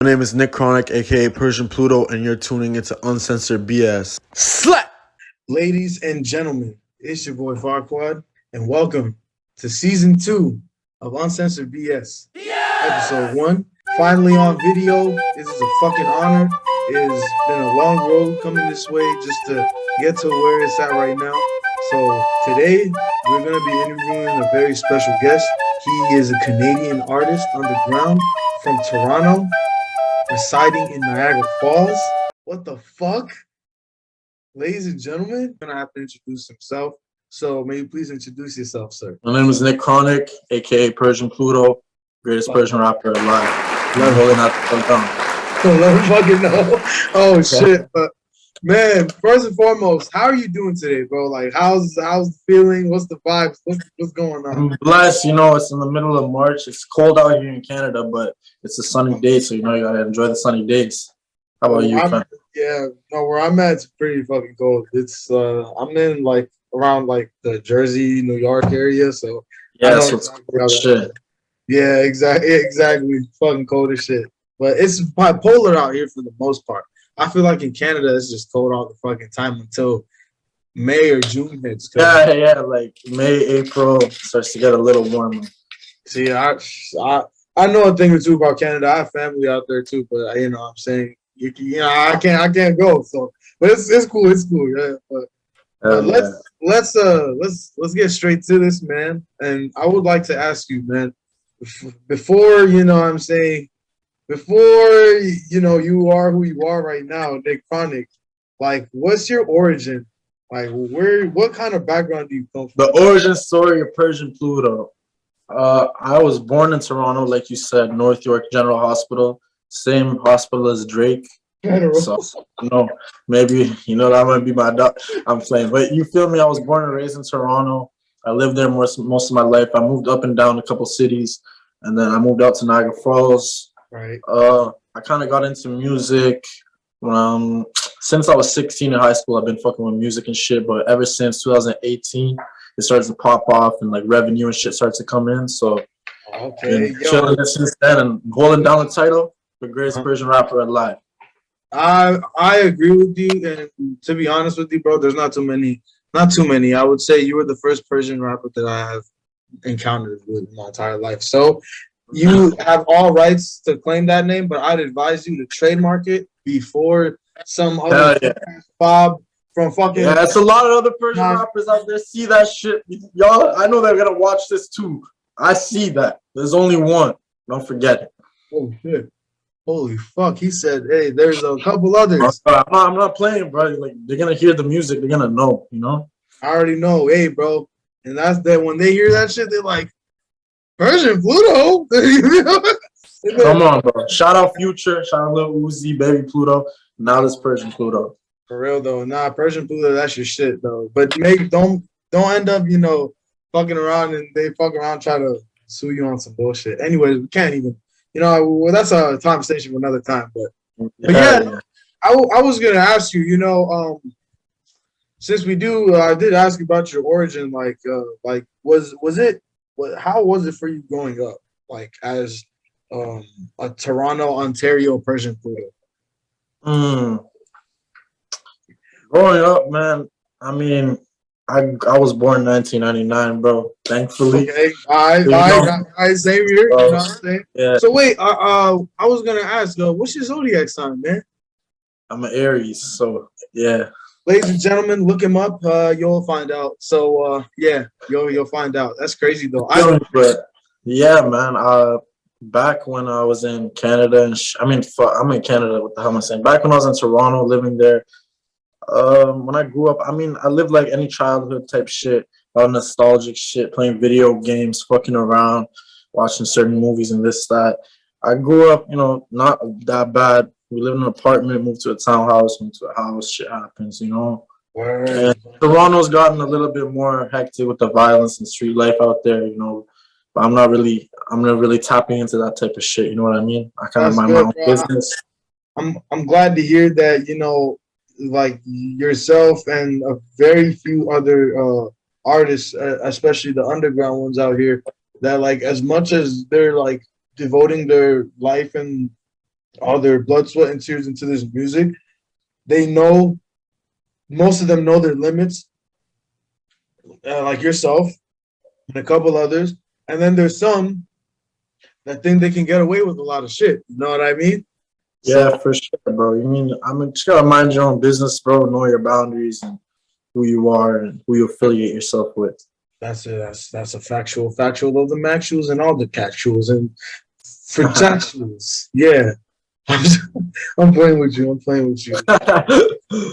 My name is Nick Khronic, aka Persian Pluto, and you're tuning into Uncensored BS. Slap! Ladies and gentlemen, it's your boy Farkwaad, and welcome to season 2 of Uncensored BS. Episode 1. Finally on video. This is a fucking honor. It has been a long road coming this way just to get to where it's at right now. So today we're going to be interviewing a very special guest. He is a Canadian artist underground from Toronto, residing in Niagara Falls. What the fuck? Ladies and gentlemen, I'm gonna have to introduce himself. So may you please introduce yourself, sir? My name is Nick Khronic, aka Persian Pluto, greatest Persian rapper alive. Rolling out the down. Let me fucking know. Oh shit. But man, first and foremost, how are you doing today, bro? Like how's the feeling? What's the vibes? What's going on? I'm blessed, it's in the middle of March. It's cold out here in Canada, but it's a sunny day, so you gotta enjoy the sunny days. How about you, fam? Yeah, no, where I'm at, it's pretty fucking cold. It's I'm in like around like the Jersey, New York area, so yeah, so it's cold shit. Yeah, exactly. Fucking cold as shit. But it's bipolar out here for the most part. I feel like in Canada it's just cold all the fucking time until May or June hits. Yeah, like May, April starts to get a little warmer. See, I know a thing or two about Canada. I have family out there too, but I'm saying I can't go. So, but it's cool. It's cool. Yeah. But let's get straight to this, man. And I would like to ask you, man, before you are who you are right now, Nick Khronic. Like, what's your origin? Like, what kind of background do you come from? The origin story of Persian Pluto. I was born in Toronto, like you said, North York General Hospital. Same hospital as Drake. So, maybe, that might be my I'm playing. But you feel me? I was born and raised in Toronto. I lived there most of my life. I moved up and down a couple cities, and then I moved out to Niagara Falls. Right. I kind of got into music. Since I was 16 in high school, I've been fucking with music and shit. But ever since 2018, it starts to pop off and like revenue and shit starts to come in. So, chilling since then and holding down the title. The greatest Persian rapper alive. I agree with you, and to be honest with you, bro, there's not too many. I would say you were the first Persian rapper that I have encountered with my entire life. So you have all rights to claim that name, but I'd advise you to trademark it before some other Bob from fucking. Yeah, it's a lot of other Persian rappers out there see that shit. Y'all, I know they're gonna watch this too. I see that. There's only one. Don't forget it. Oh shit. Holy fuck! He said, "Hey, there's a couple others." I'm not playing, bro. Like they're gonna hear the music, they're gonna know, I already know, hey, bro, and that's that. When they hear that shit, they're like, "Persian Pluto." Come on, bro. Shout out Future, shout out Lil Uzi, Baby Pluto. Now this Persian Pluto. For real though, Persian Pluto, that's your shit though. But don't end up, fucking around and they fuck around try to sue you on some bullshit. Anyways, we can't even. Well, that's a conversation for another time. But yeah. I was gonna ask you, since I did ask you about your origin. Like, how was it for you growing up, like as a Toronto, Ontario Persian Pluto? Growing up, man. I mean, I was born in 1999, bro. Thankfully. Okay. I same here. You know what I'm saying? Yeah. So wait, I was gonna ask, what's your zodiac sign, man? I'm an Aries, so yeah. Ladies and gentlemen, look him up. You'll find out. So you'll find out. That's crazy though. Yeah, man. Back when I was in Canada, I'm in Canada. What the hell am I saying? Back when I was in Toronto, living there. When I grew up, I lived like any childhood type shit, all nostalgic shit, playing video games, fucking around, watching certain movies and this, that. I grew up, not that bad. We lived in an apartment, moved to a townhouse, moved to a house, shit happens, Word. And Toronto's gotten a little bit more hectic with the violence and street life out there, but I'm not really tapping into that type of shit, you know what I mean? I kind of mind my own business. I'm glad to hear that, like yourself and a very few other artists, especially the underground ones out here, that like as much as they're like devoting their life and all their blood, sweat, and tears into this music. They know, most of them know their limits, like yourself and a couple others. And then there's some that think they can get away with a lot of shit. You know what I mean? Yeah, So for sure, bro. You mean just gotta mind your own business, bro. Know your boundaries and who you are and who you affiliate yourself with. that's a factual of the maxuals and all the casuals and fractals. Yeah. I'm playing with you. I'm playing with you.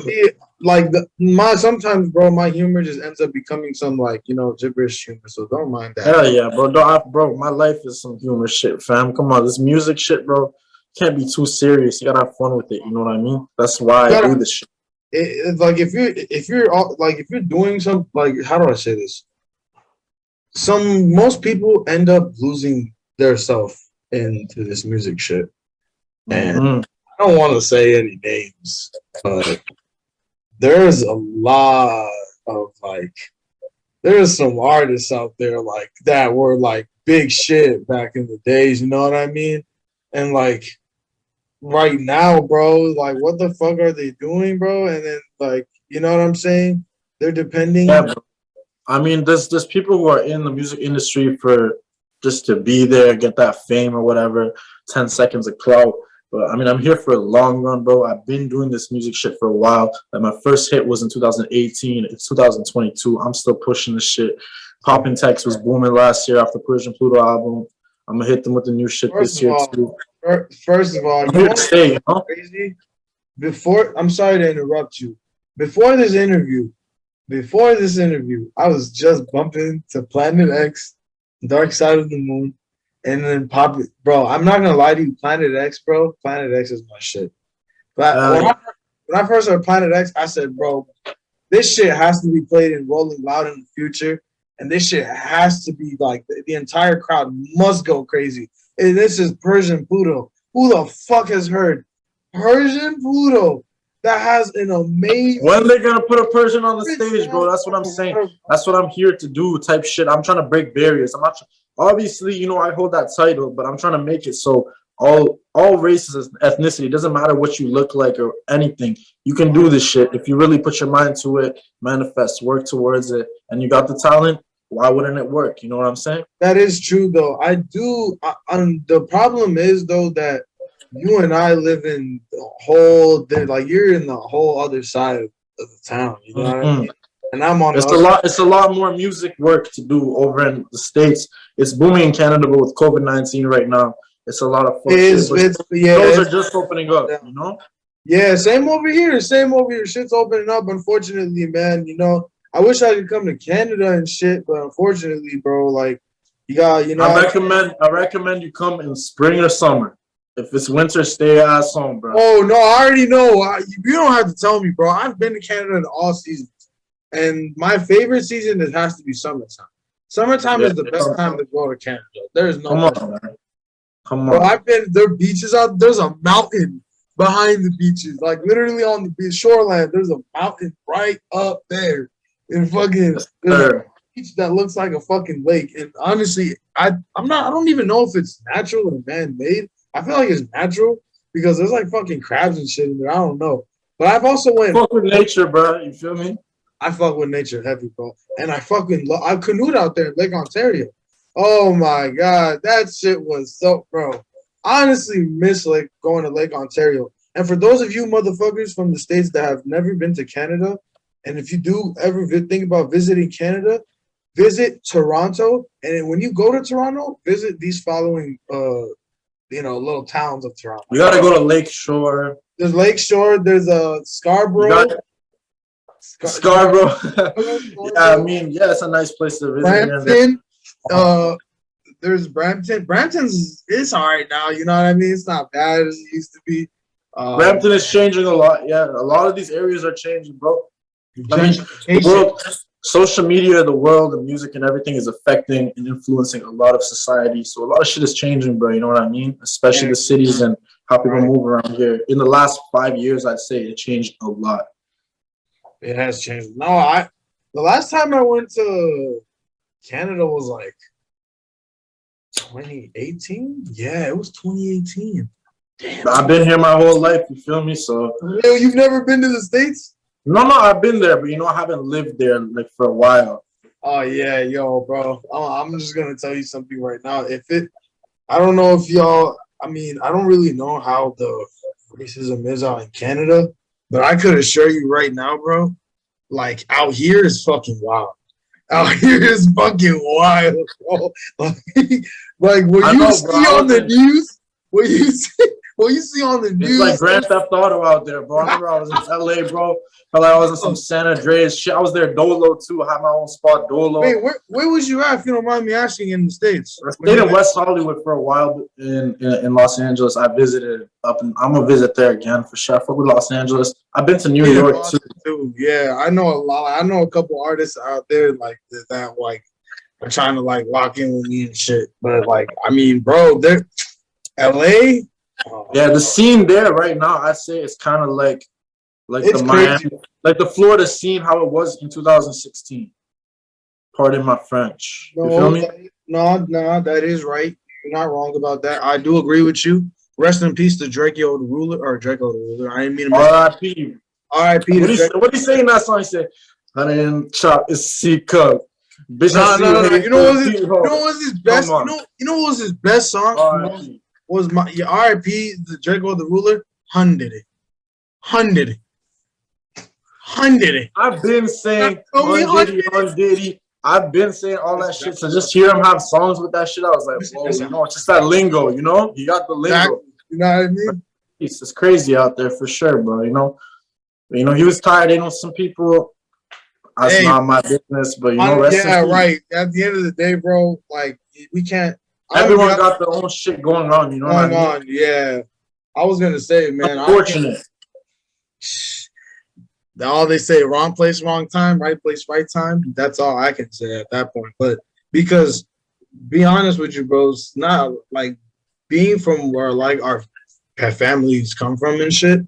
Yeah, like sometimes, bro, my humor just ends up becoming some like gibberish humor. So don't mind that. Hell yeah, bro. Bro, my life is some humor shit, fam. Come on, this music shit, bro. Can't be too serious. You gotta have fun with it. You know what I mean? That's why I do this shit. It's like if you're doing some, like, how do I say this? Most people end up losing their self into this music shit, and I don't want to say any names, but there's a lot of there's some artists out there like that were like big shit back in the days, you know what I mean? And like right now, bro, like what the fuck are they doing, bro? And then like, you know what I'm saying? They're depending. Yeah, bro. I mean, there's people who are in the music industry for just to be there, get that fame or whatever, 10 seconds of clout. But I mean, I'm here for a long run, bro. I've been doing this music shit for a while. Like my first hit was in 2018. It's 2022. I'm still pushing this shit. Poppin' Text was booming last year after Persian Pluto album. I'm gonna hit them with the new shit this year too. First of all, I'm here to stay, you know? Crazy. I'm sorry to interrupt you. Before this interview, I was just bumping to Planet X, Dark Side of the Moon, and then pop it. Bro, I'm not gonna lie to you, Planet X, bro. Planet X is my shit. But when I first heard Planet X, I said, bro, this shit has to be played in Rolling Loud in the future, and this shit has to be like the entire crowd must go crazy. And this is Persian Pluto. Who the fuck has heard Persian Pluto? That has an amazing. When they gonna put a Persian on the stage, bro? That's what I'm saying. That's what I'm here to do, type shit. I'm trying to break barriers. I'm not obviously, I hold that title, but I'm trying to make it so all races, ethnicity, doesn't matter what you look like or anything. You can do this shit if you really put your mind to it, manifest, work towards it, and you got the talent. Why wouldn't it work? You know what I'm saying? That is true, though. I do. The problem is though that you and I live in the whole. Like you're in the whole other side of the town. You know what I mean? And I'm on. It's a lot more music work to do over in the States. It's booming in Canada, but with COVID-19 right now, it's a lot of fuck shit. Those are just opening up. You know? Yeah, same over here. Shit's opening up. Unfortunately, man. I wish I could come to Canada and shit, but unfortunately, bro, like you got. I recommend you come in spring or summer. If it's winter, stay ass home, bro. Oh no, I already know. You don't have to tell me, bro. I've been to Canada in all seasons, and my favorite season has to be summertime. Summertime is the best time to go to Canada. There's no. Come on. Bro, I've been. There are beaches out. There's a mountain behind the beaches, like literally on the beach shoreline. There's a mountain right up there, and fucking there's a beach that looks like a fucking lake. And honestly, I don't even know if it's natural or man-made. I feel like it's natural because there's like fucking crabs and shit in there. I don't know. But I've also fuck with nature, bro. You feel me? I fuck with nature heavy, bro. And I fucking I canoed out there in Lake Ontario. Oh my god, that shit was so, bro. I honestly miss like going to Lake Ontario. And for those of you motherfuckers from the States that have never been to Canada, and if you do ever think about visiting Canada, visit Toronto. And when you go to Toronto, visit these following little towns of Toronto. You gotta go to Lakeshore. There's Lakeshore. There's Scarborough. Scarborough. Yeah, I mean, yeah, it's a nice place to visit. Brampton. There's Brampton. Brampton's all right now. You know what I mean? It's not bad as it used to be. Brampton is changing a lot. Yeah, a lot of these areas are changing, bro. I mean, the world, social media, the world, the music, and everything is affecting and influencing a lot of society. So a lot of shit is changing, bro. You know what I mean? Especially the cities and how people move around here. In the last 5 years, I'd say it changed a lot. It has changed. No, the last time I went to Canada was like 2018. Yeah, it was 2018. Damn. I've been here my whole life. You feel me? So Yo, you've never been to the States? no, I've been there, but I haven't lived there like for a while. Oh yeah, yo, bro. I'm just gonna tell you something right now. I don't know if y'all. I mean, I don't really know how the racism is out in Canada, but I could assure you right now, bro. Like out here is fucking wild. Out here is fucking wild, bro. Like what you see on the news, what you see on the news. It's like Grand Theft Auto out there, bro. I remember I was in LA, bro. Felt like I was in some San Andreas shit. I was there Dolo too. I had my own spot, Dolo. Wait, where was you at? If you don't mind me asking, in the States? I stayed in West Hollywood for a while in Los Angeles. I visited up, and I'm gonna visit there again for sure. I fuck with Los Angeles. I've been to New York too. Yeah, I know a lot. I know a couple artists out there like that like are trying to like lock in with me and shit. But like, I mean, bro, they're LA. Yeah, the scene there right now, I say it's kind of like it's the crazy. Miami, like the Florida scene, how it was in 2016. Pardon my French. You feel me? No, that is right. You're not wrong about that. I do agree with you. Rest in peace to Draco the Ruler, or Draco the Ruler. I didn't mean to. R.I.P. R.I.P. What do you say in that song? He said, "Honey and chop is C-cup." Bitch, no. You know what was his best? You know what was his best song? Was my R.I.P. the Draco the Ruler? 100 it. I've been saying Diddy. I've been saying all that shit. So just hear him have songs with that shit, I was like, whoa, it's just that lingo, He got the lingo. You know what I mean? It's crazy out there for sure, bro. He was tired. Some people. That's not my business, but right. At the end of the day, bro, like we can't. Everyone got their own shit going on. You know what I mean? Yeah. I was gonna say, man. Unfortunate. All they say, wrong place, wrong time, right place, right time. That's all I can say at that point. But because, be honest with you, bro, it's not like being from where like our families come from and shit,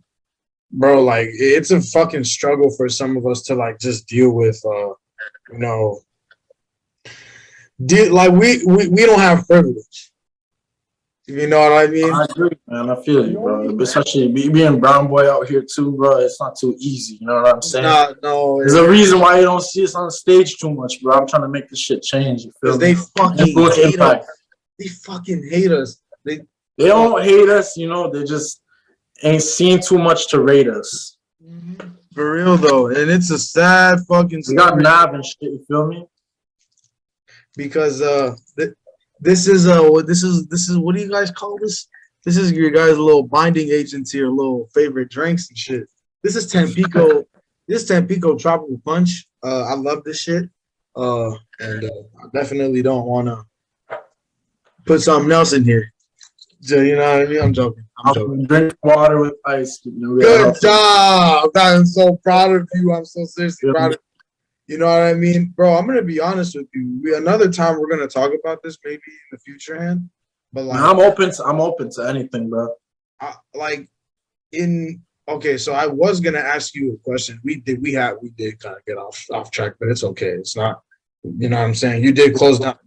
bro. Like it's a fucking struggle for some of us to like just deal with, like we don't have privilege. You know what I mean? I agree, man. I feel you, bro. Especially being brown boy out here too, bro. It's not too easy. You know what I'm saying? No. There's a reason why you don't see us on stage too much, bro. I'm trying to make this shit change. You feel me? They fucking hate us. They fucking hate us. They don't hate us. They just ain't seen too much to rate us. For real though, and it's a sad fucking story. We got Nav and shit. You feel me? Because this is what do you guys call this? This is your guys' little binding agent to your little favorite drinks and shit. This is Tampico. This is Tampico Tropical Punch. I love this shit. And I definitely don't want to put something else in here. So, you know what I mean? I'm joking. Drink water with ice. Good job. I'm so proud of you. I'm so seriously proud of you. You know what I mean? Bro, I'm going to be honest with you. Another time we're going to talk about this maybe in the future, hand. But like, I'm open to anything, bro. Okay, so I was going to ask you a question. We did kind of get off track, but it's okay. It's not, you know what I'm saying? You did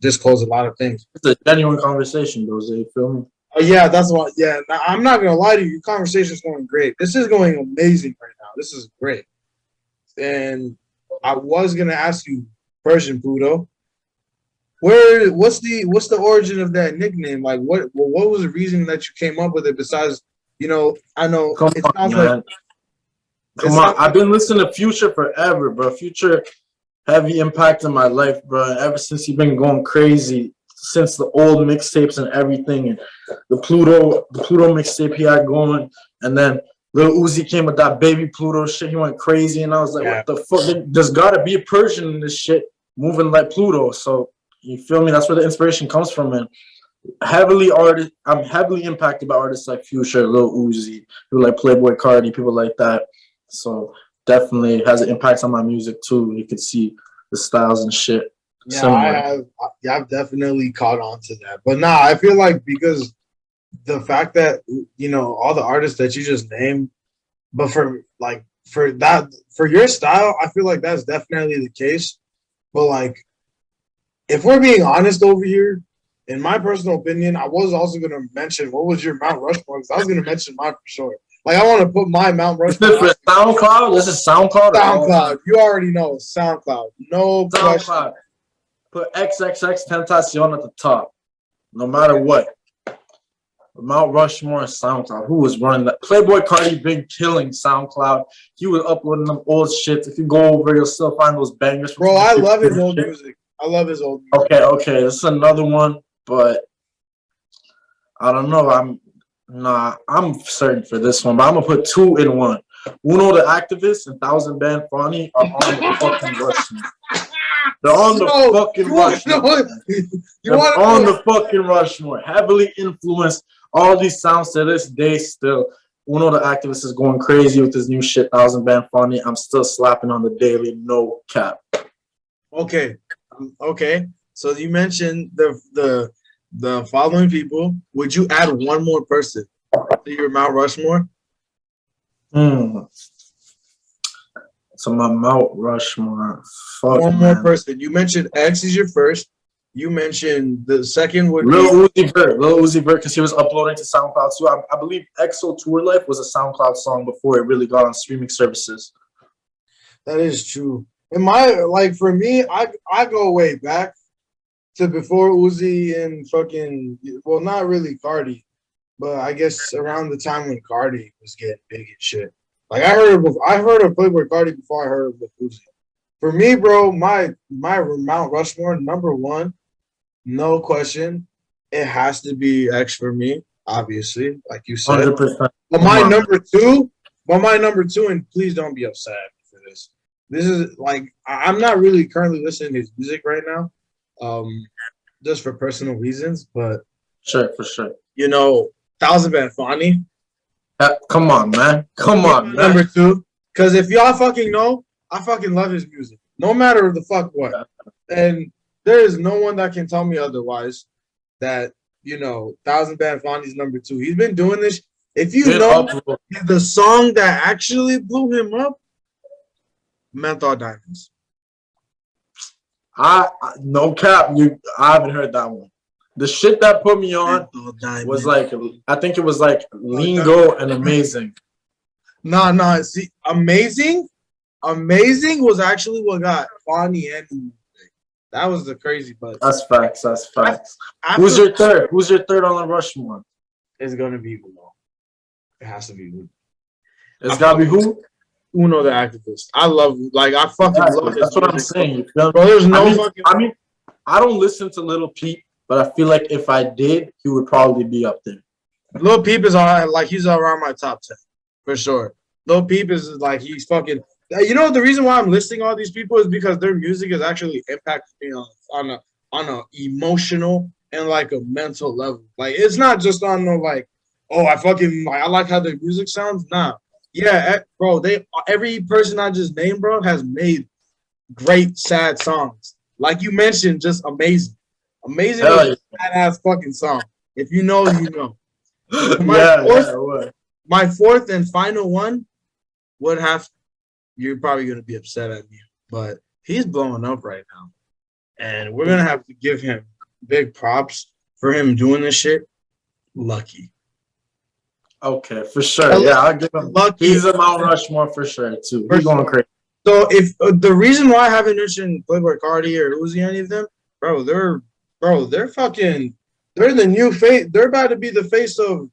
disclose a lot of things. It's a genuine conversation, though, Zay. You feel me? Oh, yeah, that's what, yeah. I'm not going to lie to you. Your conversation is going great. This is going amazing right now. This is great. And I was gonna ask you, Persian Pluto, what's the origin of that nickname? Like, what was the reason that you came up with it? Besides, I know it sounds like. Come on, I've been listening to Future forever, bro. Future heavy impact in my life, bro. Ever since he's been going crazy, since the old mixtapes and everything, and the Pluto mixtape he had going, and then Lil Uzi came with that baby Pluto shit. He went crazy, and I was like, what the fuck? There's got to be a Persian in this shit moving like Pluto. So, you feel me? That's where the inspiration comes from, man. I'm heavily impacted by artists like Future, Lil Uzi, people like Playboy Cardi, people like that. So, definitely has an impact on my music, too. You could see the styles and shit. Yeah, I've definitely caught on to that. But I feel like because the fact that all the artists that you just named, but for your style, I feel like that's definitely the case. But like, if we're being honest over here, in my personal opinion, I was also gonna mention what was your Mount Rushmore, because I was gonna mention mine for sure. Like I want to put my Mount Is Rushmore. this for SoundCloud? This is SoundCloud. SoundCloud. You already know SoundCloud. No question. SoundCloud. Put XXX Tentacion at the top. No matter what. Mount Rushmore and SoundCloud. Who was running that? Playboy Cardi been killing SoundCloud. He was uploading them old shit. If you go over, you'll still find those bangers. Bro, I love his old music. I love his old music. Okay. This is another one, but I don't know. I'm certain for this one, but I'm gonna put 2 in 1. Uno the Activist and 1000 Band Funny are on the fucking Rushmore. They're on the fucking Rushmore. They're on the fucking Rushmore. Heavily influenced all these sounds to this day still. Uno the Activist is going crazy with his new shit, 1000 Band Funny. I'm still slapping on the daily, no cap. Okay. So you mentioned the following people. Would you add one more person to your Mount Rushmore? So my Mount Rushmore. One more person. You mentioned X is your first. You mentioned the second would Lil Uzi Vert, because he was uploading to SoundCloud too. I believe EXO Tour Life was a SoundCloud song before it really got on streaming services. That is true. For me, I go way back to before Uzi and not really Cardi, but I guess around the time when Cardi was getting big and shit. Like I heard of Playboy Cardi before I heard of Uzi. For me, bro, my Mount Rushmore number 1, no question, it has to be X for me, obviously, like you said. 100%. But my number two, and please don't be upset for this. This is like I'm not really currently listening to his music right now, just for personal reasons. But sure, for sure. 1000 Band Funny. Come on, man. Number 2, because if y'all fucking know, I fucking love his music, no matter the fuck what. And there is no one that can tell me otherwise that 1000 Band Funny's number 2. He's been doing this. If you know the song that actually blew him up, Menthol Diamonds. No cap, I haven't heard that one. The shit that put me on was like, I think it was like Lingo and Amazing. Nah. See, Amazing was actually what got Fonny and that was the crazy part. That's facts. Who's your third on the Rushmore? It's gonna be Uno. It has to be Uno. It's gotta be who? Uno the Activist. I fucking love That's what I'm saying. Bro, there's no I don't listen to Lil Peep, but I feel like if I did, he would probably be up there. Lil Peep is he's around my top 10 for sure. Lil Peep is like he's fucking. The reason why I'm listing all these people is because their music has actually impacted me on a emotional and like a mental level. Like it's not just on I like how their music sounds. Nah. Yeah, bro, every person I just named, bro, has made great sad songs. Like you mentioned, just Amazing. Amazing is a badass fucking song. If you know, you know. My fourth and final one would have. You're probably gonna be upset at me, but he's blowing up right now, and we're gonna have to give him big props for him doing this shit. Lucky. Okay, for sure. Yeah, I'll give him. Lucky. He's a Mount Rushmore for sure too. He's going crazy. So if the reason why I haven't mentioned Playboy Cardi or Uzi, any of them, they're the new face. They're about to be the face of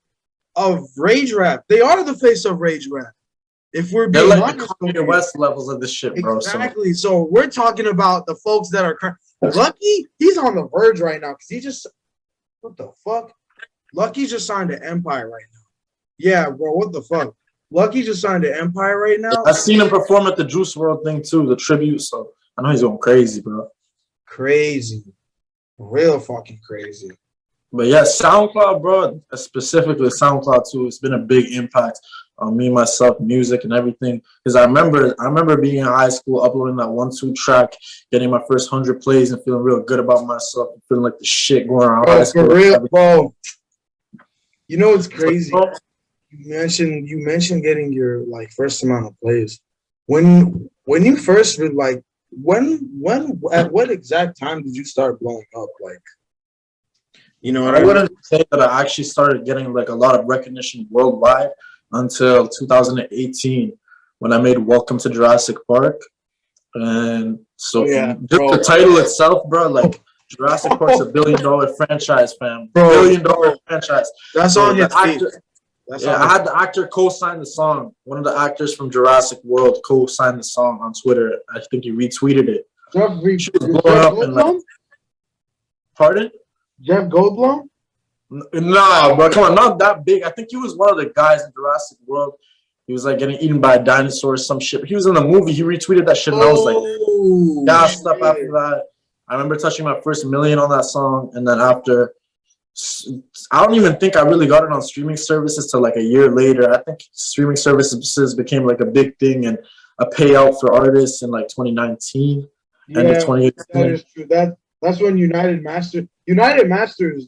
rage rap. They are the face of rage rap. If we're being honest, the West levels of this shit, bro. Exactly. So we're talking about the folks that are Lucky. He's on the verge right now because what the fuck? Lucky just signed to Empire right now. Yeah, bro. What the fuck? Lucky just signed to Empire right now. I've seen him perform at the Juice WRLD thing too, the tribute. So I know he's going crazy, bro. Crazy, real fucking crazy. But yeah, SoundCloud, bro. Specifically SoundCloud too. It's been a big impact on me, myself, music, and everything. Because I remember being in high school, uploading that 1-2 track, getting my first 100 plays, and feeling real good about myself, and feeling like the shit going around high school. For real, bro. You know what's crazy? You mentioned getting your first amount of plays. When you first at what exact time did you start blowing up? You know what I I mean? wouldn't say that I actually started getting like a lot of recognition worldwide until 2018 when I made Welcome to Jurassic Park. And Oh so yeah, just bro. the title itself, bro, like Jurassic Park's $1 billion franchise, fam. Bro, $1 billion franchise. that So song the hits deep. actor, That yeah, song I hits had the actor co-sign the song. One of the actors from Jurassic World co-signed the song on Twitter. I think he retweeted it. She was blowing Jeff up and like, Goldblum? pardon? Jeff Goldblum? Nah, bro, come on, not that big. I think he was one of the guys in Jurassic World. He was like getting eaten by a dinosaur or some shit. He was in the movie. He retweeted that shit, and I was like, gassed up after that. I remember touching my first million on that song, and then after, I don't even think I really got it on streaming services till like a year later. I think streaming services became like a big thing and a payout for artists in like 2019, end of Yeah, 2018. that is true. That's when United Masters.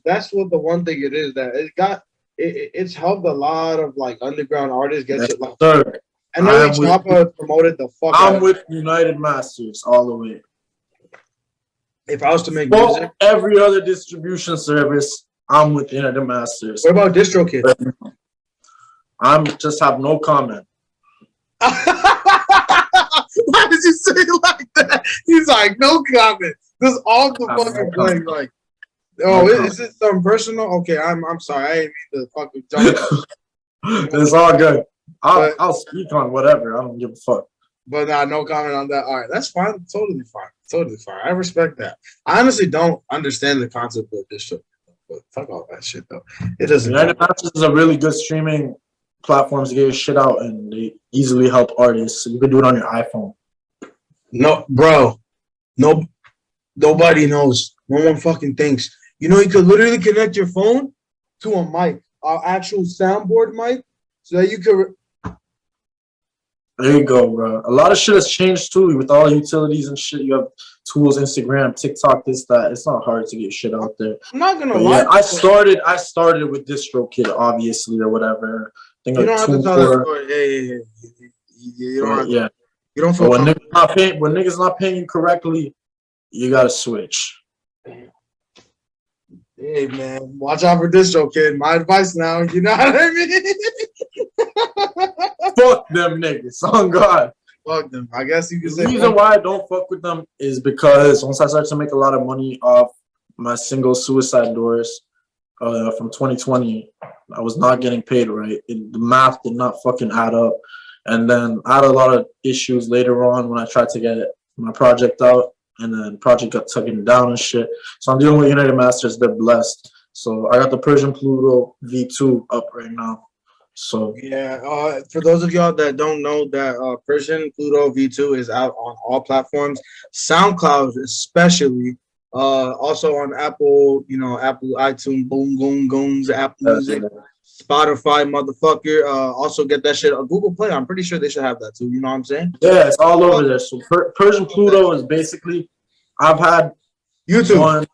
That's what the one thing it is that it's helped a lot of like underground artists get shit like. Sir, I know Choppa promoted the fuck out I'm of with United Masters all the way. If I was to make Well, music, every other distribution service, I'm with United Masters. what about DistroKid? I'm just have no comment. Why did you say it like that? He's like, no comment. This is all the fucking thing. Like, oh, No is it something personal? Okay, I'm sorry. I ain't mean to fucking jump. It's all good. I'll speak on whatever. I don't give a fuck. But no comment on that. All right, that's fine. Totally fine. Totally fine. I respect that. I honestly don't understand the concept of this shit. But fuck all that shit though. It doesn't. United Masters is a really good streaming platform to get your shit out, and they easily help artists. So you can do it on your iPhone. No, bro. No, nobody knows. No one fucking thinks. You know, you could literally connect your phone to a mic, an actual soundboard mic, so that you could. There you go, bro. A lot of shit has changed too with all utilities and shit. You have tools, Instagram, TikTok, this, that. It's not hard to get shit out there. I'm not gonna But lie. yeah, I started with DistroKid, obviously, or whatever. I think You don't like have to tell that story. Yeah. You don't. Have yeah. You don't feel. When niggas not paying you correctly, you gotta switch. Hey man, watch out for DistroKid. My advice now. You know what I mean? Fuck them niggas. On God. Fuck them. I guess you could say. The reason why I don't fuck with them is because once I started to make a lot of money off my single Suicide Doors from 2020, I was not getting paid right. The math did not fucking add up. And then I had a lot of issues later on when I tried to get my project out, and then project got taken down and shit. So I'm dealing with United Masters. They're blessed. So I got the Persian Pluto V2 up right now. So yeah, for those of y'all that don't know, that Persian Pluto V2 is out on all platforms, SoundCloud especially, also on Apple, Apple iTunes, Boom Boom Gooms, Apple Music, Spotify, motherfucker. Also get that shit on Google Play. I'm pretty sure they should have that too. You know what I'm saying? Yeah, it's all over there. So Persian Pluto is basically, I've had YouTube.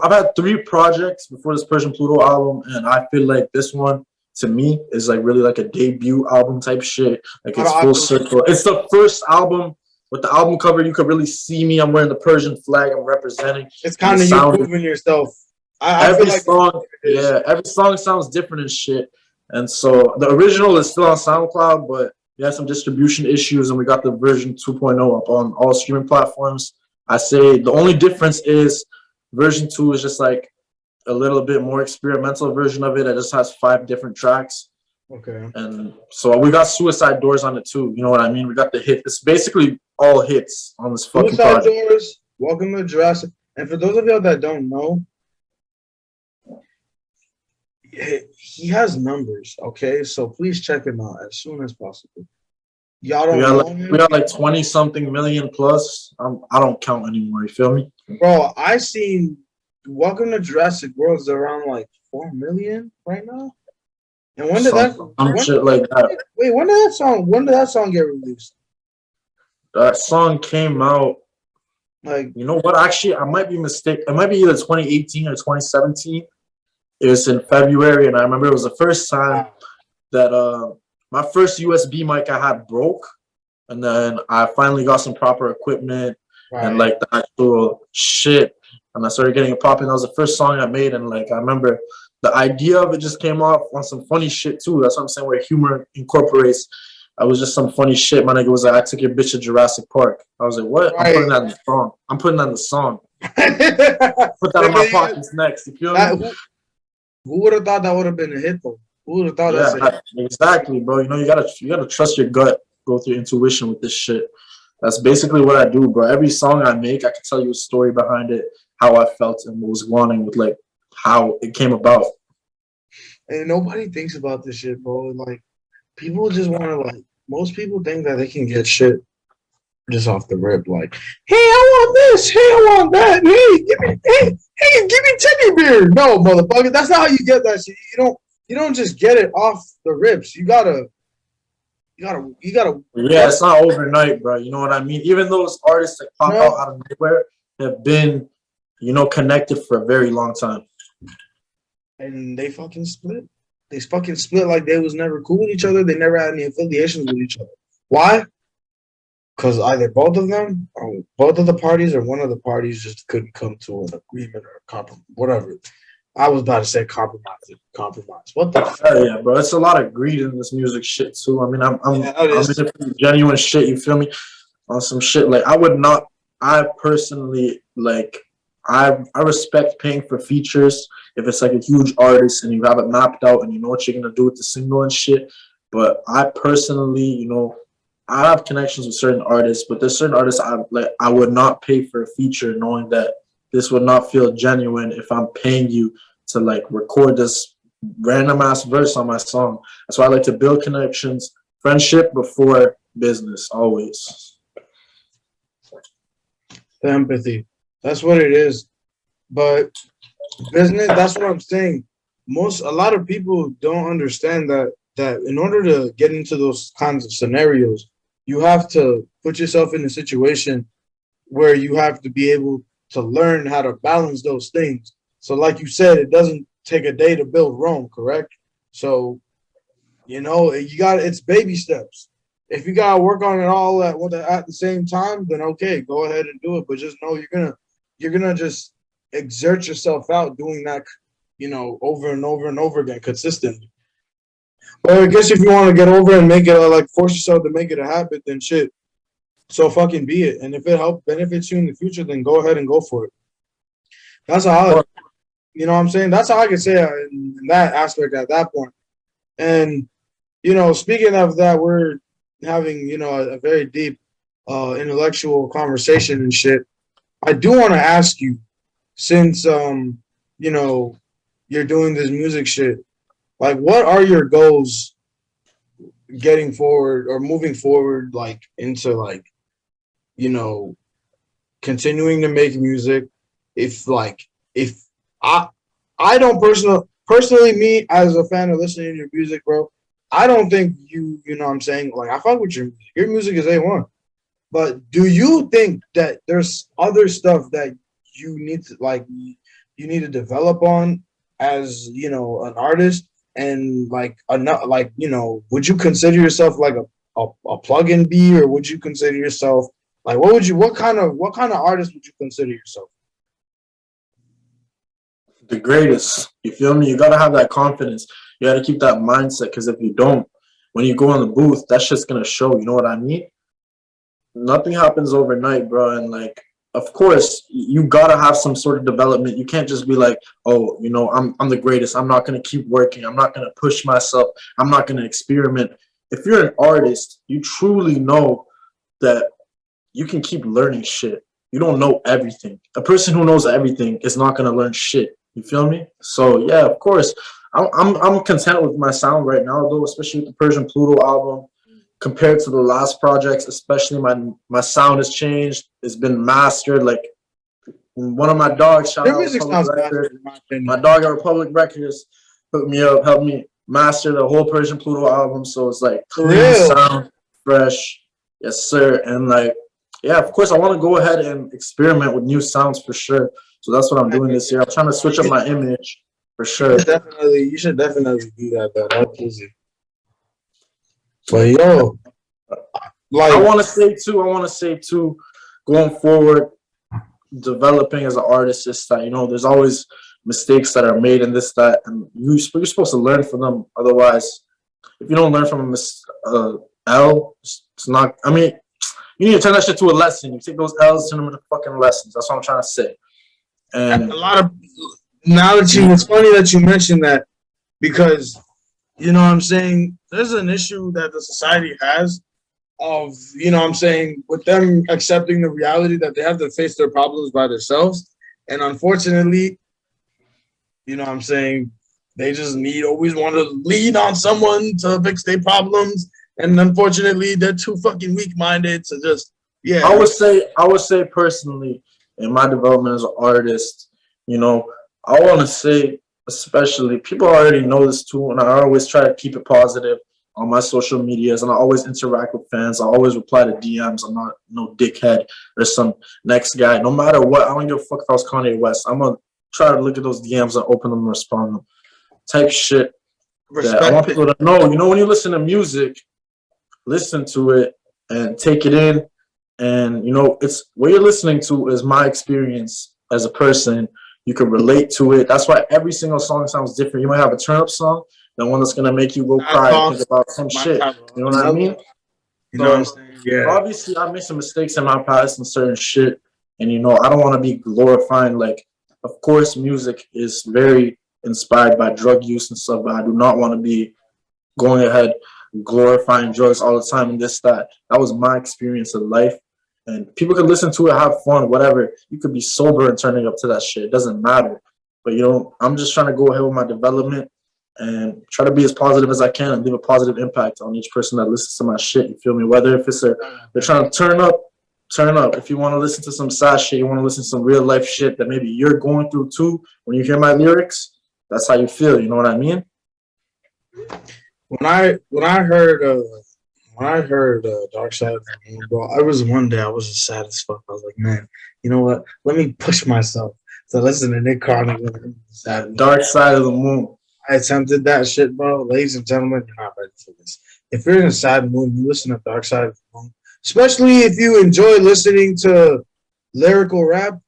I've had 3 projects before this Persian Pluto album, and I feel like this one, to me, is like really like a debut album type shit. Like it's full circle. It's the first album with the album cover. You could really see me. I'm wearing the Persian flag. I'm representing. It's kind of you proving yourself. Every song sounds different and shit. And so the original is still on SoundCloud, but we had some distribution issues, and we got the version 2.0 up on all streaming platforms. I say the only difference is version 2 is just like a little bit more experimental version of it. It just has 5 different tracks. Okay. And so we got Suicide Doors on it too. You know what I mean? We got the hit. It's basically all hits on this fucking project. Suicide Doors, Welcome to Jurassic. And for those of y'all that don't know, he has numbers, okay? So please check him out as soon as possible. Y'all don't know him? We got like 20-something million plus. I don't count anymore. You feel me? Bro, I seen Welcome to Jurassic World is around like 4 million right now. And when did when did that song get released? That song came out. Like, you know what? Actually, I might be mistaken. It might be either 2018 or 2017. It was in February, and I remember it was the first time that my first USB mic I had broke, and then I finally got some proper equipment and like the actual shit. and I started getting it popping. That was the first song I made, and like I remember the idea of it just came off on some funny shit too. That's what I'm saying, where humor incorporates. I was just some funny shit. My nigga was like, I took your bitch to Jurassic Park. I was like, what? I'm putting that in the song. I'm putting that in the song. Put that in my pockets next. You feel me? Who would have thought that would have been a hit though? Who would have thought that? Exactly, bro. You know, you gotta trust your gut, go through intuition with this shit. That's basically what I do, bro. Every song I make, I can tell you a story behind it, how I felt and what was wanting with like how it came about. And nobody thinks about this shit, bro. Like people just want to like. Most people think that they can get shit just off the rip. Like, hey, I want this. Hey, I want that. Hey, give me teddy bear. No, motherfucker, that's not how you get that shit. You don't just get it off the rips. You gotta. Yeah, it's not overnight, bro. You know what I mean? Even those artists that pop out of nowhere have been, connected for a very long time. And they fucking split. They fucking split like they was never cool with each other. They never had any affiliations with each other. Why? Because either both of them, or both of the parties, or one of the parties just couldn't come to an agreement or a compromise, whatever. I was about to say compromise. What the fuck? Yeah, bro. It's a lot of greed in this music shit too. I mean, I'm in it genuine shit. You feel me? On some shit like I personally like. I respect paying for features if it's like a huge artist and you have it mapped out and you know what you're gonna do with the single and shit. But I personally, I have connections with certain artists, but there's certain artists I would not pay for a feature knowing that this would not feel genuine if I'm paying you to like record this random ass verse on my song. That's why I like to build connections, friendship before business, always. The empathy. That's what it is. But business, that's what I'm saying. A lot of people don't understand that in order to get into those kinds of scenarios, you have to put yourself in a situation where you have to be able to learn how to balance those things. So like you said, it doesn't take a day to build Rome, correct? So, it's baby steps. If you gotta work on it all at the same time, then okay, go ahead and do it. But just know you're gonna just exert yourself out doing that, over and over and over again consistently. But I guess if you want to get over and make it force yourself to make it a habit, then shit. So fucking be it. And if it benefits you in the future, then go ahead and go for it. That's how you know what I'm saying? That's how I can say in that aspect at that point. And, speaking of that, we're having, a very deep intellectual conversation and shit. I do want to ask you, since, you're doing this music shit, like, what are your goals getting forward or moving forward, like, into, like, continuing to make music? If I don't personally, me as a fan of listening to your music, bro, I don't think you know what I'm saying? Like, I fuck with your music. Your music is A1. But do you think that there's other stuff that you need to develop on as, an artist? And would you consider yourself like a plug-in B, or would you consider yourself like what kind of artist would you consider yourself? The greatest. You feel me? You gotta have that confidence. You gotta keep that mindset, because if you don't, when you go in the booth, that shit's gonna show. You know what I mean? Nothing happens overnight, bro. And like, of course, you gotta have some sort of development. You can't just be like, oh, I'm the greatest. I'm not gonna keep working. I'm not gonna push myself. I'm not gonna experiment. If you're an artist, you truly know that you can keep learning shit. You don't know everything. A person who knows everything is not gonna learn shit. You feel me? So yeah, of course, I'm content with my sound right now, though, especially with the Persian Pluto album. Compared to the last projects, especially my sound has changed. It's been mastered. Like one of my dogs, shout out Republic Records. My dog at Republic Records hooked me up, helped me master the whole Persian Pluto album. So it's like clean sound, fresh, yes sir. And like, yeah, of course, I want to go ahead and experiment with new sounds for sure. So that's what I'm doing this year. I'm trying to switch up my image for sure. You should definitely do that, though. That's easy. But yo, like I want to say too, going forward, developing as an artist is that, you know, there's always mistakes that are made in this, that, and you're supposed to learn from them. Otherwise, if you don't learn from L, it's not. I mean, you need to turn that shit to a lesson. You take those L's, turn them into fucking lessons. That's what I'm trying to say. And a lot of now that you, it's funny that you mentioned that, because you know what I'm saying, there's an issue that the society has of, you know what I'm saying, with them accepting the reality that they have to face their problems by themselves. And unfortunately, you know what I'm saying, they just always want to lean on someone to fix their problems. And unfortunately, they're too fucking weak-minded to just, yeah. I would say personally, in my development as an artist, you know, I want to say, especially, people already know this too, and I always try to keep it positive on my social medias, and I always interact with fans. I always reply to DMs. I'm not no dickhead or some next guy. No matter what, I don't give a fuck if I was Kanye West. I'm gonna try to look at those DMs and open them and respond to them. Type shit. That I want people to know. You know, when you listen to music, listen to it and take it in. And, you know, it's what you're listening to is my experience as a person. You can relate to it. That's why every single song sounds different. You might have a turn-up song, the one that's going to make you go cry and think about some shit. You know what I mean? You know what I'm saying? Yeah. Obviously, I made some mistakes in my past and certain shit. And, you know, I don't want to be glorifying. Like, of course, music is very inspired by drug use and stuff, but I do not want to be going ahead glorifying drugs all the time and this, that. That was my experience of life. And people could listen to it, have fun, whatever. You could be sober and turning up to that shit. It doesn't matter. But, you know, I'm just trying to go ahead with my development and try to be as positive as I can and leave a positive impact on each person that listens to my shit. You feel me? Whether if it's they're trying to turn up. If you want to listen to some sad shit, you want to listen to some real life shit that maybe you're going through too, when you hear my lyrics, that's how you feel. You know what I mean? When I heard Dark Side of the Moon, bro, I was just sad as fuck. I was like, man, you know what? Let me push myself to listen to Nick Khronic. Dark Side of the Moon. I attempted that shit, bro. Ladies and gentlemen, you're not ready for this. If you're in a sad mood, you listen to Dark Side of the Moon. Especially if you enjoy listening to lyrical rap,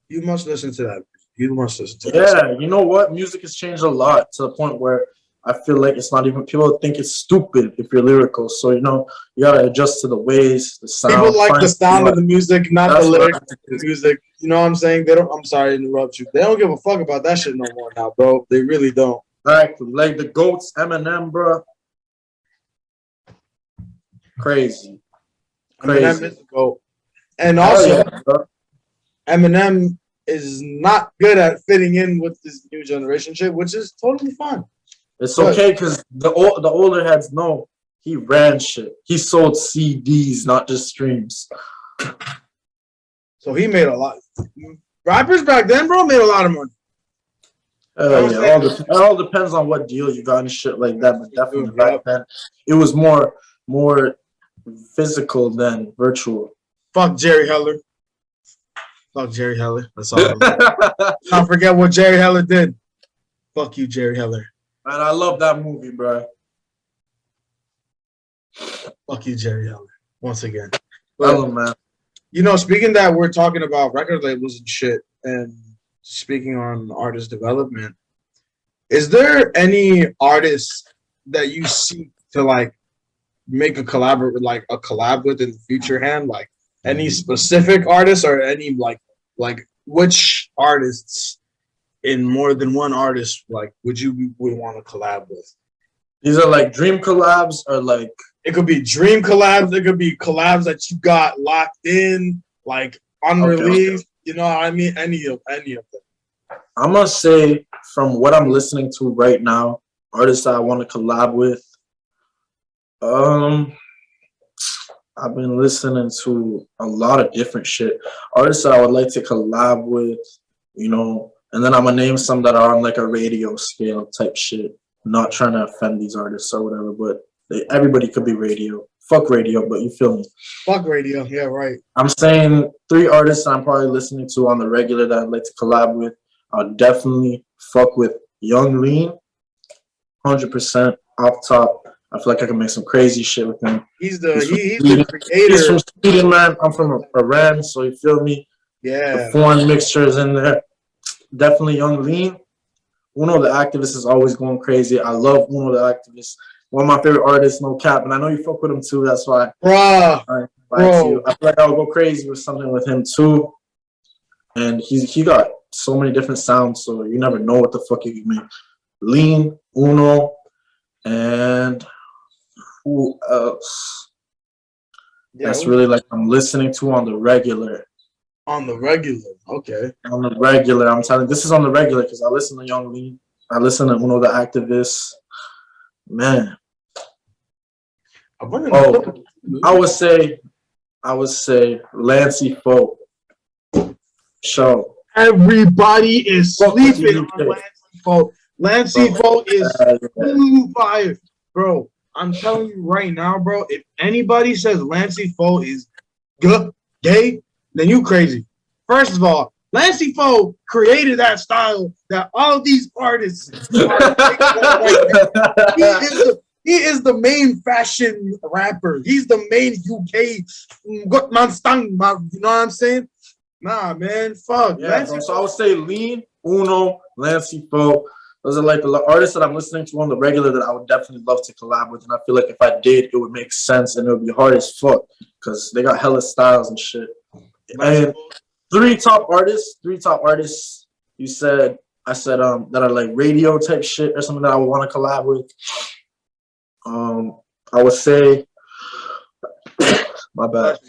you must listen to that. You must listen to that. Yeah, you know what? Music has changed a lot to the point where I feel like it's not even, people think it's stupid if you're lyrical. So, you know, you got to adjust to the ways, the sound. People like the sound of the music, not the lyrics of the music. You know what I'm saying? I'm sorry to interrupt you. They don't give a fuck about that shit no more now, bro. They really don't. Exactly. Like the GOATs, Eminem, bro. Crazy. Eminem is the GOAT. And also, Eminem is not good at fitting in with this new generation shit, which is totally fine. It's okay because the older heads know he ran shit. He sold CDs, not just streams. So he made a lot. Rappers back then, bro, made a lot of money. Yeah, it all depends on what deal you got and shit like that. But definitely back then, it was more physical than virtual. Fuck Jerry Heller. Fuck Jerry Heller. That's all. Don't forget what Jerry Heller did. Fuck you, Jerry Heller. Man, I love that movie, bro. Fuck you, Jerry Heller. Once again. Hello, man. You know, speaking that we're talking about record labels and shit, and speaking on artist development, is there any artist that you seek to like make a collab with in the future hand? Like any specific artist or any like which artists in more than one artist would want to collab with? These are like dream collabs or like it could be dream collabs, it could be collabs that you got locked in, like unreleased, you know what I mean? Any of them. I'm gonna say from what I'm listening to right now, artists that I want to collab with. I've been listening to a lot of different shit. Artists that I would like to collab with, you know, and then I'm gonna name some that are on like a radio scale type shit. Not trying to offend these artists or whatever, but everybody could be radio. Fuck radio, but you feel me? Fuck radio, yeah, right. I'm saying 3 artists I'm probably listening to on the regular that I'd like to collab with. I'll definitely fuck with Young Lean, 100% off top. I feel like I can make some crazy shit with him. He's the creator. He's from Sweden, man. I'm from Iran, so you feel me? Yeah. The foreign mixtures in there. Definitely Young Lean. Uno the Activist is always going crazy. I love Uno the Activist. One of my favorite artists, no cap. And I know you fuck with him too. That's why Bruh, I invite you. bro. I feel like I'll go crazy with something with him too. And he got so many different sounds, so you never know what the fuck you can make. Lean, Uno, and who else? Yeah, That's really like I'm listening to on the regular. on the regular. Okay. On the regular, I'm telling you, this is on the regular because I listen to Young Lean. I listen to Uno the Activist. Man. Oh, I would say Lancey Folk. Show. Everybody is sleeping on Lancey Folk. Lancey Folk is fire. Bro, I'm telling you right now, bro, if anybody says Lancey Folk is gay, then you crazy. First of all, Lancey Folk created that style that all these artists are he is the main fashion rapper. He's the main UK you know what I'm saying? Nah, man, fuck. Yeah, so I would say Lean, Uno, Lancey Folk. Those are like the artists that I'm listening to on the regular that I would definitely love to collab with. And I feel like if I did, it would make sense and it would be hard as fuck because they got hella styles and shit. And three top artists. You said I said that are like radio type shit or something that I would want to collab with. I would say my bad.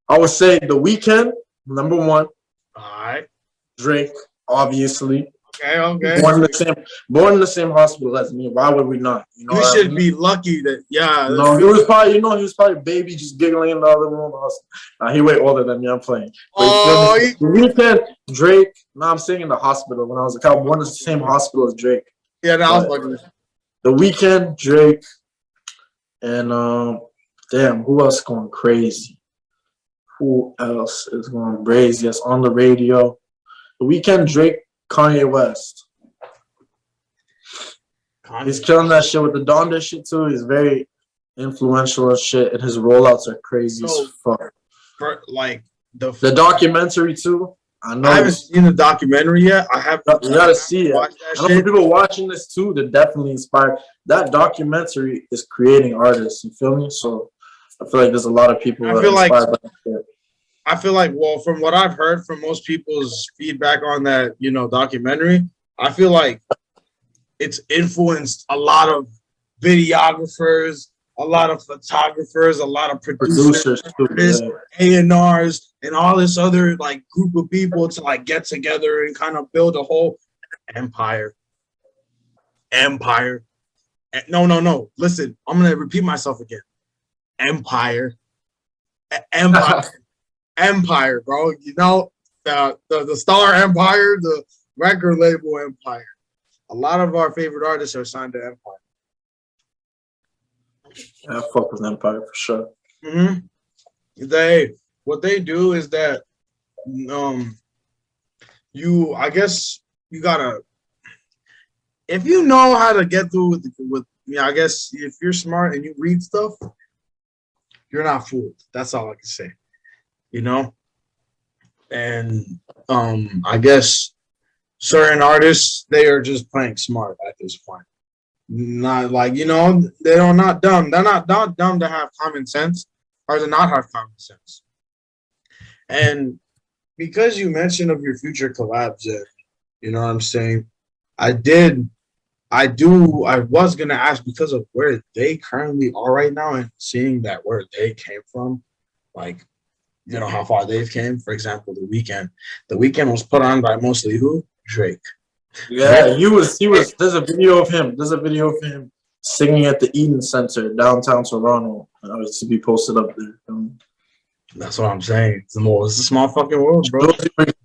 I would say The Weeknd, number one. All right. Drake, obviously. Okay. Born in the same hospital as me. Why would we not? You know, we should be lucky that No, he was probably baby just giggling in the other room. He way older than me. I'm playing. The Weeknd, Drake. I'm saying in the hospital when I was a cop. Born in the same hospital as Drake. Yeah, that was lucky. The Weeknd, Drake, and damn, who else going crazy? Who else is going crazy? Yes, on the radio. The Weeknd, Drake, Kanye West. He's killing that shit with the Donda shit too. He's very influential and shit, and his rollouts are crazy as fuck. Like the documentary too. I haven't seen the documentary yet. You gotta see it. I know for people watching this too, they're definitely inspired. That documentary is creating artists. You feel me? So I feel like there's a lot of people that are inspired by that shit. I feel like, well, from what I've heard from most people's feedback on that, documentary, I feel like it's influenced a lot of videographers, a lot of photographers, a lot of producers, A&Rs, and all this other like group of people to like get together and kind of build a whole empire. No. Listen, I'm gonna repeat myself again. Empire, bro. The Star Empire, the record label Empire. A lot of our favorite artists are signed to Empire. Yeah, I fuck with Empire for sure. What they do is that I guess you gotta, if you know how to get through with I guess if you're smart and you read stuff, you're not fooled. That's all I can say. And I guess certain artists, they are just playing smart at this point. Not like, they're not dumb. They're not dumb to have common sense or to not have common sense. And because you mentioned of your future collabs, you know what I'm saying? I was going to ask because of where they currently are right now and seeing that where they came from, like, how far they've came. For example, The Weeknd. The Weeknd was put on by mostly who? Drake. Yeah, he was. There's a video of him singing at the Eden Center downtown Toronto. It's to be posted up there. That's what I'm saying. It's a small fucking world, bro.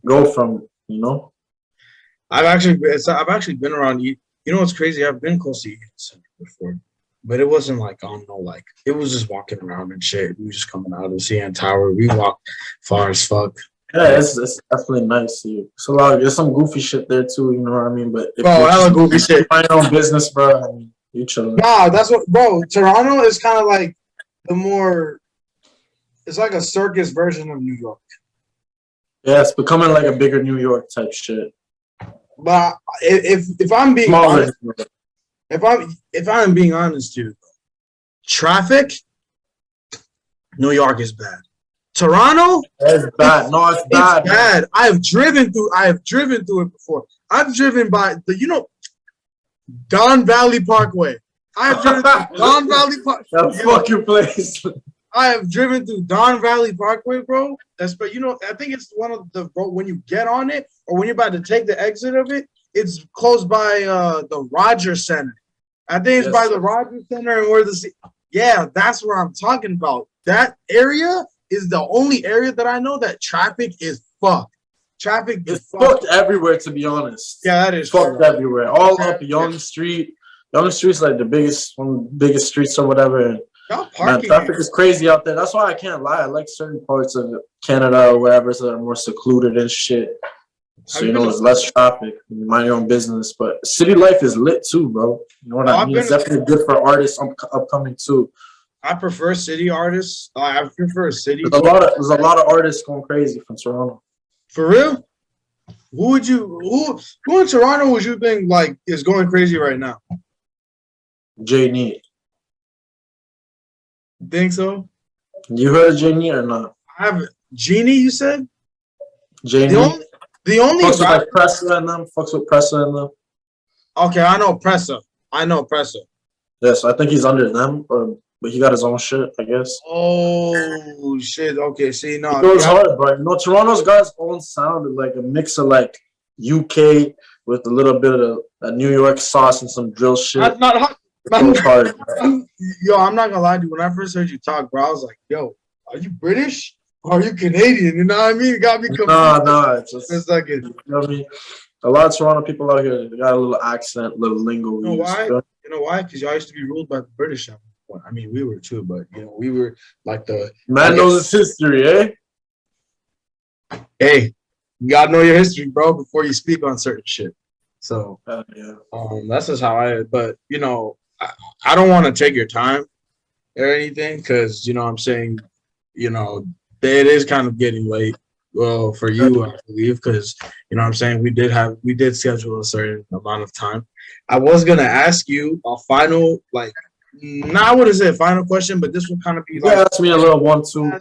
Go from, I've actually been around. What's crazy? I've been close to Eden Center before, but it wasn't like it was just walking around and shit. We were just coming out of the CN Tower. We walked far as fuck. Yeah, it's definitely nice. It's there's some goofy shit there too. You know what I mean? But hella goofy shit. Mind your own business, bro. I mean, you chilling. Nah, that's what, bro. Toronto is kind of like it's like a circus version of New York. Yeah, it's becoming like a bigger New York type shit. But if I'm being Smaller. honest, if I'm being honest, dude, traffic, New York is bad. Toronto, It's bad. No, it's bad. it's bad. I have driven through it before. I've driven by Don Valley Parkway. I have driven through Don Valley Parkway. That fucking place. I have driven through Don Valley Parkway, bro. That's, but I think it's one of the when you get on it or when you're about to take the exit of it, it's close by the Rogers Center. I think it's by the Rogers Center and where yeah, that's where I'm talking about. That area is the only area that I know that traffic is fucked. Traffic is fucked everywhere, to be honest. Yeah, that is fucked everywhere. All up Young Street. Young Street's like one of the biggest streets or whatever. And man, traffic is crazy out there. That's why I can't lie. I like certain parts of Canada or wherever so they're more secluded and shit. So there's less traffic. You mind your own business, but city life is lit too, bro. You know what I mean? It's definitely good for artists upcoming too. I prefer city artists. I prefer city. There's a lot of artists going crazy from Toronto. For real? Who in Toronto would you think like is going crazy right now? J-Nee. Think so? You heard of J-Nee or not? I haven't. Genie, you said? J-Nee. The only fucks with like Pressa and them. Fucks with Pressa and them. Okay, I know Pressa. Yes, I think he's under them, but he got his own shit, I guess. Oh shit! Okay, see, no, it goes hard, bro. Toronto's got its own sound, like a mix of like UK with a little bit of New York sauce and some drill shit. It goes hard. Yo, I'm not gonna lie to you. When I first heard you talk, bro, I was like, "Yo, are you British or are you Canadian?" You know what I mean? It got me confused. No, it's just a second. You know what I mean? A lot of Toronto people out here, they got a little accent, little lingo. You know why? You know why? Because y'all used to be ruled by the British at one point. I mean, we were too, but we were like the man knows his history, eh? Hey, you gotta know your history, bro, before you speak on certain shit. So, that's just how But I don't want to take your time or anything, because what I'm saying, it is kind of getting late. Well, for you, I believe, because what I'm saying, we did schedule a certain amount of time. I was gonna ask you a final, not what is it, final question, but this will kind of be ask me a little 1-2.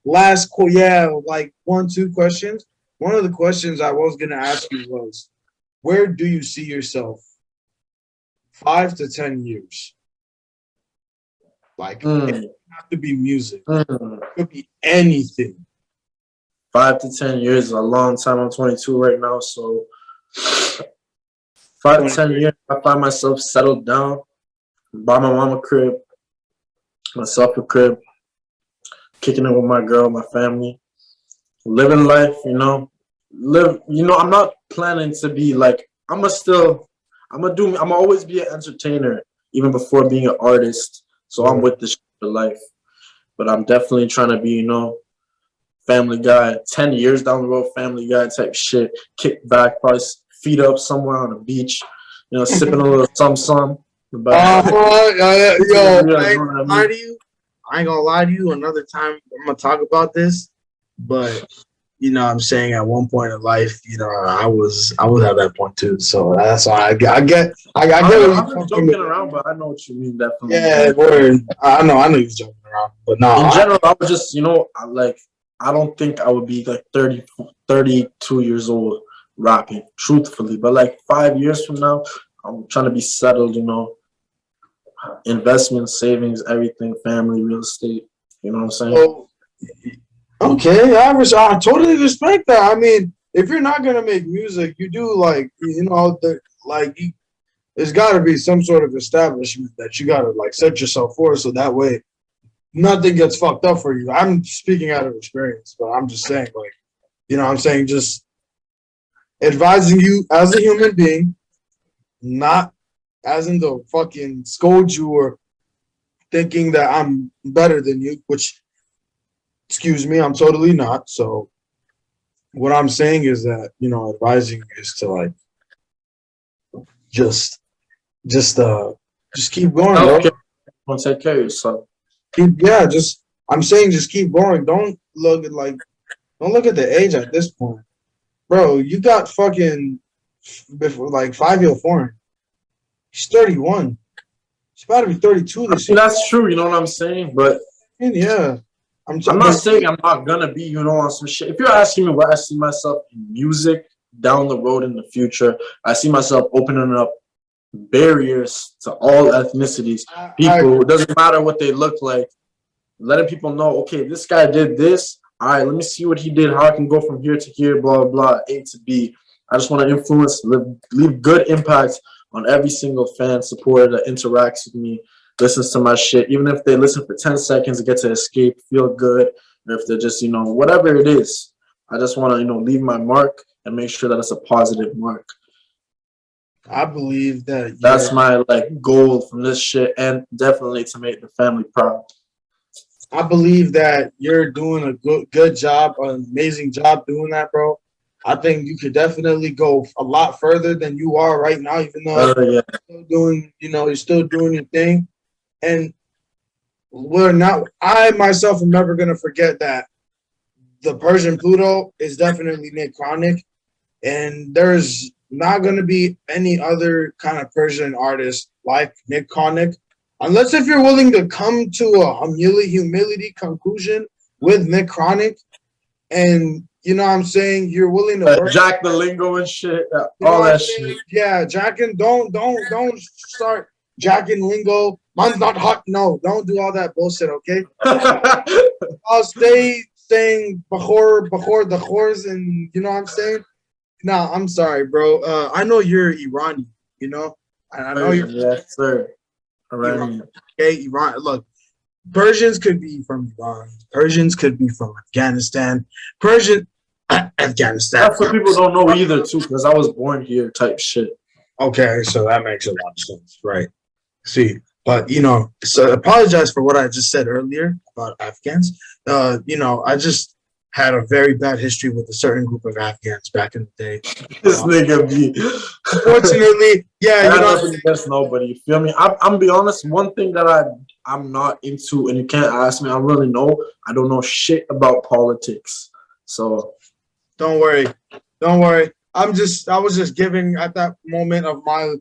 Last 1-2 questions. One of the questions I was gonna ask you was, where do you see yourself 5 to 10 years? It doesn't have to be music. It could be anything. 5 to 10 years is a long time. I'm 22 right now, so 5 to 10 years, I find myself settled down, buy my mom a crib, myself a crib, kicking it with my girl, my family, living life. I'm not planning to be like. I'm always be an entertainer, even before being an artist. So I'm with this shit for life, but I'm definitely trying to be, Family Guy, 10 years down the road, Family Guy type shit. Kick back, probably feet up somewhere on the beach, sipping a little some. Yo, I ain't gonna lie to you. Another time I'm gonna talk about this, but I'm saying at one point in life, I was at that point too. So that's why I get. I'm not joking around, but I know what you mean. Definitely. Yeah, word. I know you're joking around, but no. In general, I was just, I don't think I would be like 32 years old rapping, truthfully. But like 5 years from now, I'm trying to be settled, investments, savings, everything, family, real estate. You know what I'm saying? Okay, I totally respect that. I mean, if you're not gonna make music, you do there's got to be some sort of establishment that you gotta set yourself for, so that way nothing gets fucked up for you. I'm speaking out of experience, but I'm just saying, just advising you as a human being, not as in the fucking scold you or thinking that I'm better than you, which, excuse me, I'm totally not. So what I'm saying is that, advising is to just keep going, bro. Don't take care of yourself. I'm saying just keep going. Don't look at Don't look at the age at this point, bro. You got fucking before like 5-year foreign. He's 31. He's about to be 32 I this mean, year. that's true, you know what I'm saying? But And yeah, I'm not but saying I'm not gonna be, on some shit. If you're asking me where I see myself in music down the road in the future, I see myself opening up barriers to all ethnicities. I People, it doesn't matter what they look like. Letting people know, okay, this guy did this. All right, let me see what he did. How I can go from here to here, blah blah, A to B. I just want to influence, leave good impacts on every single fan supporter that interacts with me, listens to my shit. Even if they listen for 10 seconds to get to escape, feel good, or if they're just, whatever it is. I just want to, leave my mark and make sure that it's a positive mark. I believe that That's my goal from this shit, and definitely to make the family proud. I believe that you're doing a good job, an amazing job doing that, bro. I think you could definitely go a lot further than you are right now, even though Yeah. you're still doing, you're still doing your thing. And we're not. I myself am never gonna forget that the Persian Pluto is definitely Nick Khronic, and there's not gonna be any other kind of Persian artist like Nick Khronic. Unless if you're willing to come to a humility conclusion with Nick Khronic, and you know what I'm saying, you're willing to work. Jack the lingo and shit, all that shit. Yeah, jacking. Don't start jacking lingo. Mine's not hot. No, don't do all that bullshit. Okay. I'll stay saying before the horse, and you know what I'm saying. Nah, I'm sorry, bro. I know you're Iranian. I know you're. Yes, sir. Iranian. Okay, Iran. Look, Persians could be from Iran. Persians could be from Afghanistan. Afghanistan. That's what people don't know either, too, because I was born here type shit. Okay, so that makes a lot of sense, right? See, but so apologize for what I just said earlier about Afghans. I just had a very bad history with a certain group of Afghans back in the day. This nigga be. Unfortunately, yeah, nothing against nobody. You feel me? I'm gonna be honest. One thing that I'm not into, and you can't ask me. I really know. I don't know shit about politics. So don't worry. I was just giving at that moment of my,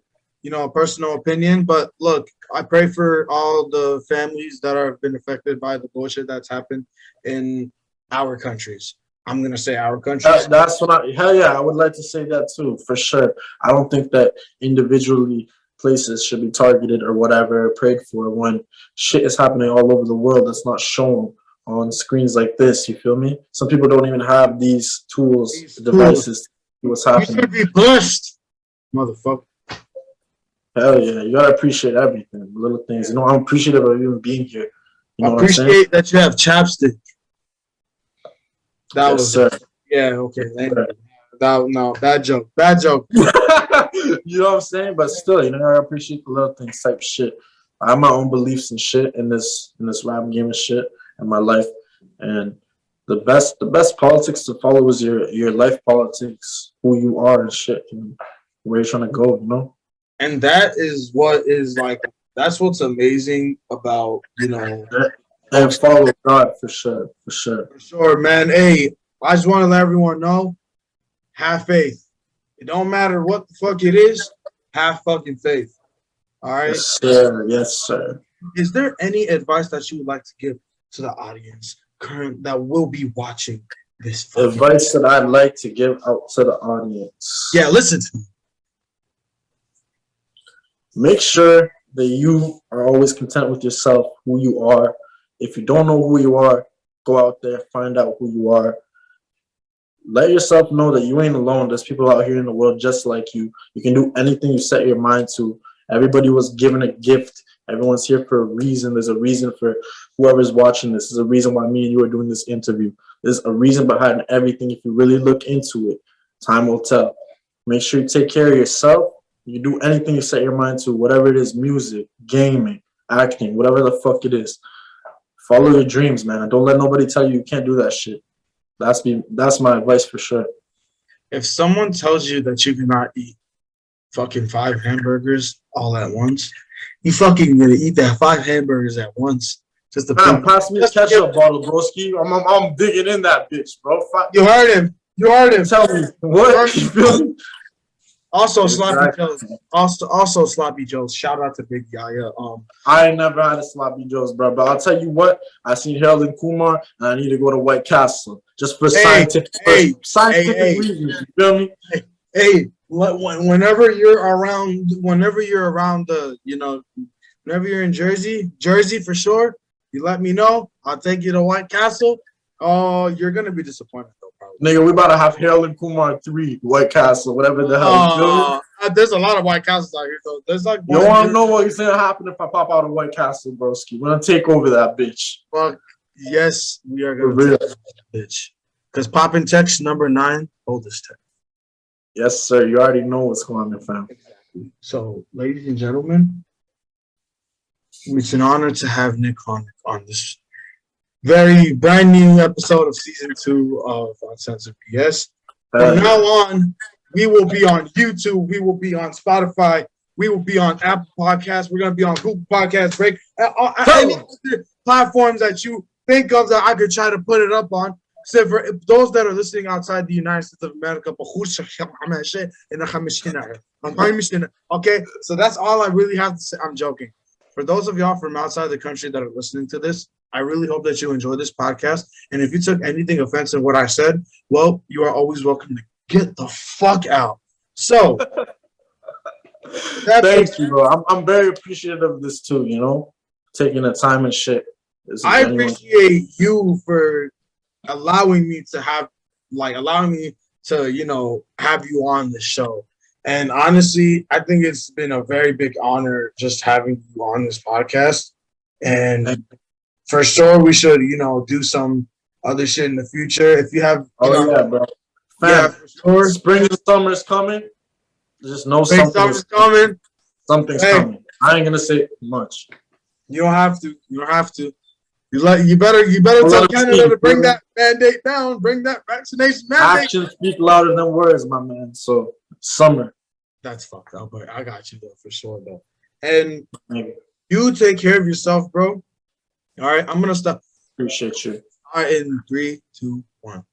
personal opinion. But look, I pray for all the families that have been affected by the bullshit that's happened in our countries. I'm gonna say our countries. That's what I would like to say that too, for sure. I don't think that individually places should be targeted or whatever, prayed for when shit is happening all over the world that's not shown on screens like this. You feel me? Some people don't even have these tools, devices to see what's happening. You should be blessed, motherfucker. Hell yeah, you gotta appreciate everything, little things. I'm appreciative of even being here. You know I appreciate that you have chapstick. That was sir. Yeah, okay. No, bad joke. You know what I'm saying? But still, I appreciate the little things type shit. I have my own beliefs and shit in this rap game and shit in my life. And the best politics to follow is your life politics, who you are and shit, and where you're trying to go, And that is that's what's amazing about, and follow God for sure. For sure, man. Hey, I just want to let everyone know, have faith. It don't matter what the fuck it is, have fucking faith. All right? Yes, sir. Is there any advice that you would like to give to the audience that will be watching this? Advice that I'd like to give out to the audience. Yeah, listen to me. Make sure that you are always content with yourself, who you are. If you don't know who you are, go out there, find out who you are. Let yourself know that you ain't alone. There's people out here in the world just like you. You can do anything you set your mind to. Everybody was given a gift. Everyone's here for a reason. There's a reason for whoever's watching this. There's a reason why me and you are doing this interview. There's a reason behind everything. If you really look into it, time will tell. Make sure you take care of yourself. You do anything you set your mind to, whatever it is, music, gaming, acting, whatever the fuck it is. Follow your dreams, man. Don't let nobody tell you can't do that shit. That's my advice for sure. If someone tells you that you cannot eat fucking 5 hamburgers all at once, you fucking gonna eat that 5 hamburgers at once Just a Man, big. pass me a ketchup bottle, broski. I'm digging in that bitch, bro. You heard him. You heard him. Tell me what you feel me? Also, Exactly. Sloppy Joe's. Also, Sloppy Joe's. Shout out to Big Yaya. I ain't never had a sloppy joes, bro. But I'll tell you what, I seen Harold and Kumar, and I need to go to White Castle just for scientific reasons. You feel me? Hey, whenever you're around the, whenever you're in Jersey for sure, you let me know. I'll take you to White Castle. Oh, you're gonna be disappointed though, probably. Nigga, we about to have Harold and Kumar 3, White Castle, whatever the hell. You feel me? There's a lot of White Castles out here though. There's like you want to know what's gonna happen if I pop out of White Castle, broski? We're gonna take over that bitch. Fuck yes, we are gonna take over that bitch. Because popping text number 9, oldest text. Yes, sir. You already know what's going on, fam. Exactly. So, ladies and gentlemen, it's an honor to have Nick Khronic on this very brand new episode of season 2 of Uncensored BS. From now on, we will be on YouTube. We will be on Spotify. We will be on Apple Podcasts. We're going to be on Google Podcasts, Break, any other platforms that you think of that I could try to put it up on. So for those that are listening outside the United States of America, okay, so that's all I really have to say. I'm joking. For those of y'all from outside the country that are listening to this, I really hope that you enjoy this podcast. And if you took anything offensive what I said, well, you are always welcome to get the fuck out. So, thank you, bro. I'm very appreciative of this too. Taking the time and shit. I appreciate you for allowing me to have you on the show. And honestly, I think it's been a very big honor just having you on this podcast. And for sure, we should, do some other shit in the future. If you have, yeah, bro. Fam, yeah, for sure. Spring and summer is coming. Just know something's coming. Something's coming. I ain't gonna say much. You don't have to. You better tell Canada to bring that mandate down. Bring that vaccination mandate. Actions speak louder than words, my man. So summer. That's fucked up, but I got you though for sure though. And you take care of yourself, bro. All right, I'm gonna stop. Appreciate you. All right, in 3, 2, 1.